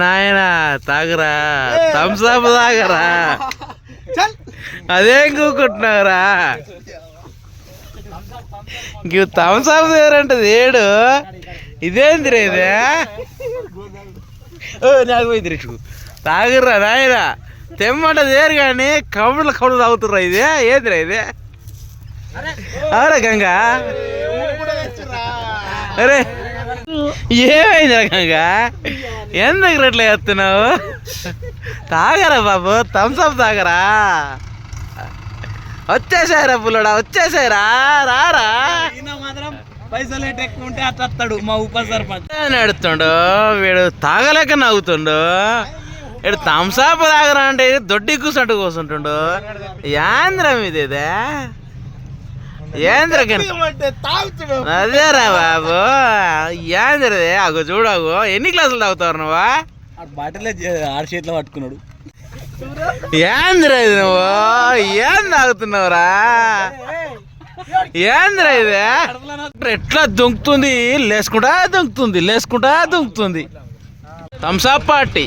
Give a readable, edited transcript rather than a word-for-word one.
నాయన తాగరా, థమ్స్అప్ తాగరా. అదేం కూకుంటున్నావురా? ఇంక థమ్స్అప్ దేవరంటే ఏడు ఇదేందిరా ఇదే? నాకు పోయింది రిచు. తాగుర్రా నాయన, తెమ్మంట దేరు కానీ కబుర్లు తాగుతుర్రా. ఇదే ఏందిరా ఇదే? అవరా గంగా? అరే ఏమైందిరా గంగా? ఎందుకు రెట్లా చేస్తున్నావు? తాగరా బాబు, థమ్స్అప్ తాగరా. వచ్చేసారా పుల్లడా, వచ్చేసారా, రారా. పైసలు ఎక్కువ ఉంటే అట్టాడు మా ఉప సర్పంచ్. నడుతుండు వీడు, తాగలేక నవ్వుతుండు. వీడు థమ్స్అప్ తాగరా అంటే దొడ్డి కూర్చుంటూ కూర్చుంటుండు. యాంద్రం ఇదేదే? ఏంద్ర అదేరా బాబు, ఏంద్రదే? అగో చూడగు, ఎన్ని గ్లాసులు తాగుతావు నువ్వు? బాటిల్ ఆరు చేతిలో పట్టుకున్నాడు. ఏంద్ర ఇది? నువ్వు ఏం తాగుతున్నావురా? ఏంద్ర ఇదే? ఎట్లా దుంకుతుంది, లేసుకుంటా దుంకుతుంది, లేసుకుంటా దుంకుతుంది. Thums Up party.